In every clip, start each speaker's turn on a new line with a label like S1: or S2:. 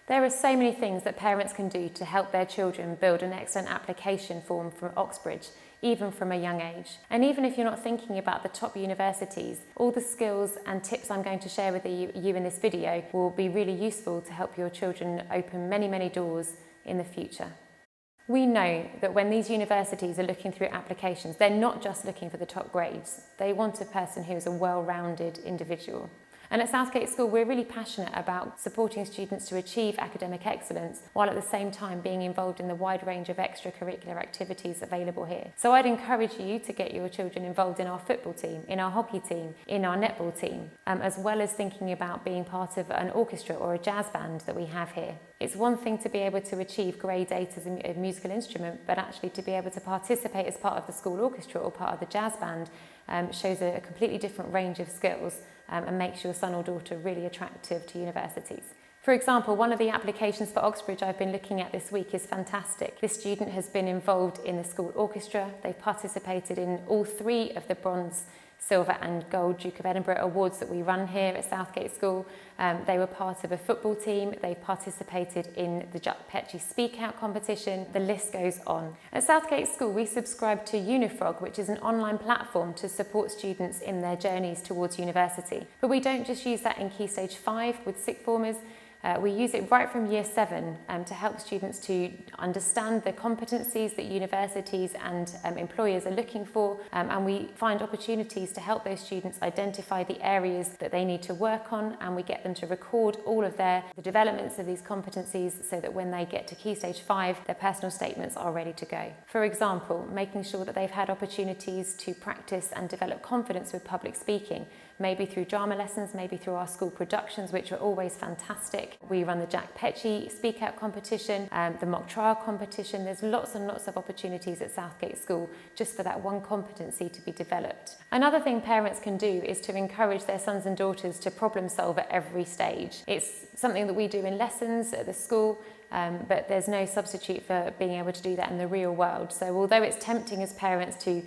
S1: There are so many things that parents can do to help their children build an excellent application form from Oxbridge, even from a young age. And even if you're not thinking about the top universities, all the skills and tips I'm going to share with you in this video will be really useful to help your children open many, many doors in the future. We know that when these universities are looking through applications, they're not just looking for the top grades. They want a person who is a well-rounded individual. And at Southgate School, we're really passionate about supporting students to achieve academic excellence while at the same time being involved in the wide range of extracurricular activities available here. So I'd encourage you to get your children involved in our football team, in our hockey team, in our netball team, as well as thinking about being part of an orchestra or a jazz band that we have here. It's one thing to be able to achieve grade 8 as a musical instrument, but actually to be able to participate as part of the school orchestra or part of the jazz band shows a completely different range of skills and makes your son or daughter really attractive to universities. For example, one of the applications for Oxbridge I've been looking at this week is fantastic. This student has been involved in the school orchestra. They've participated in all 3 of the bronze, silver and gold Duke of Edinburgh awards that we run here at Southgate School. They were part of a football team. They participated in the Jack Petchey Speak Out competition. The list goes on. At Southgate School, we subscribe to Unifrog, which is an online platform to support students in their journeys towards university. But we don't just use that in Key Stage 5 with sixth formers. We use it right from year 7 to help students to understand the competencies that universities and employers are looking for, and we find opportunities to help those students identify the areas that they need to work on, and we get them to record all of the developments of these competencies so that when they get to Key Stage 5, their personal statements are ready to go. For example, making sure that they've had opportunities to practice and develop confidence with public speaking, maybe through drama lessons, maybe through our school productions, which are always fantastic. We run the Jack Petchey Speak Out competition, the mock trial competition. There's lots and lots of opportunities at Southgate School just for that one competency to be developed. Another thing parents can do is to encourage their sons and daughters to problem solve at every stage. It's something that we do in lessons at the school, but there's no substitute for being able to do that in the real world. So although it's tempting as parents to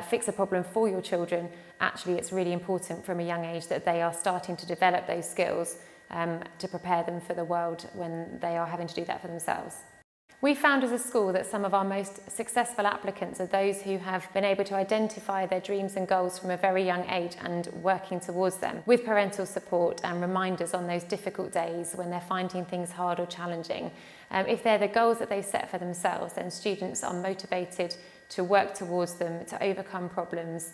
S1: fix a problem for your children, actually it's really important from a young age that they are starting to develop those skills to prepare them for the world when they are having to do that for themselves. We found as a school that some of our most successful applicants are those who have been able to identify their dreams and goals from a very young age and working towards them with parental support and reminders on those difficult days when they're finding things hard or challenging. If they're the goals that they've set for themselves, then students are motivated to work towards them, to overcome problems,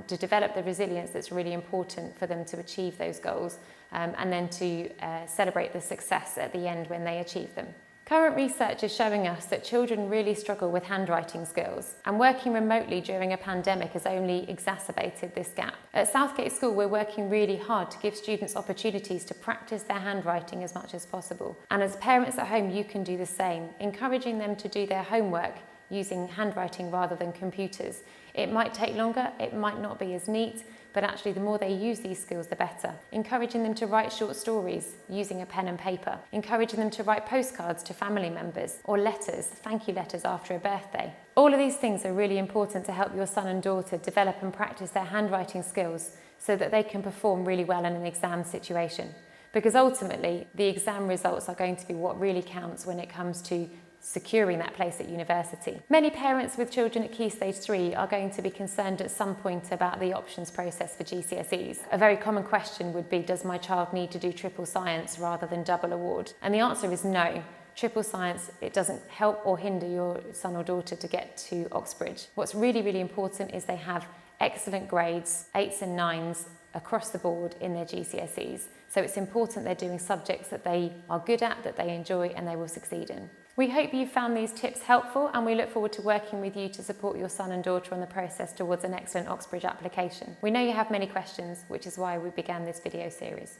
S1: to develop the resilience that's really important for them to achieve those goals, and then to celebrate the success at the end when they achieve them. Current research is showing us that children really struggle with handwriting skills, and working remotely during a pandemic has only exacerbated this gap. At Southgate School, we're working really hard to give students opportunities to practice their handwriting as much as possible. And as parents at home, you can do the same, encouraging them to do their homework using handwriting rather than computers. It might take longer, it might not be as neat, but actually the more they use these skills, the better. Encouraging them to write short stories using a pen and paper. Encouraging them to write postcards to family members or letters, thank you letters after a birthday. All of these things are really important to help your son and daughter develop and practice their handwriting skills so that they can perform really well in an exam situation. Because ultimately, the exam results are going to be what really counts when it comes to securing that place at university. Many parents with children at Key Stage 3 are going to be concerned at some point about the options process for GCSEs. A very common question would be, does my child need to do triple science rather than double award? And the answer is no. Triple science, it doesn't help or hinder your son or daughter to get to Oxbridge. What's really, really important is they have excellent grades, 8s and 9s, across the board in their GCSEs. So it's important they're doing subjects that they are good at, that they enjoy, and they will succeed in. We hope you found these tips helpful, and we look forward to working with you to support your son and daughter on the process towards an excellent Oxbridge application. We know you have many questions, which is why we began this video series.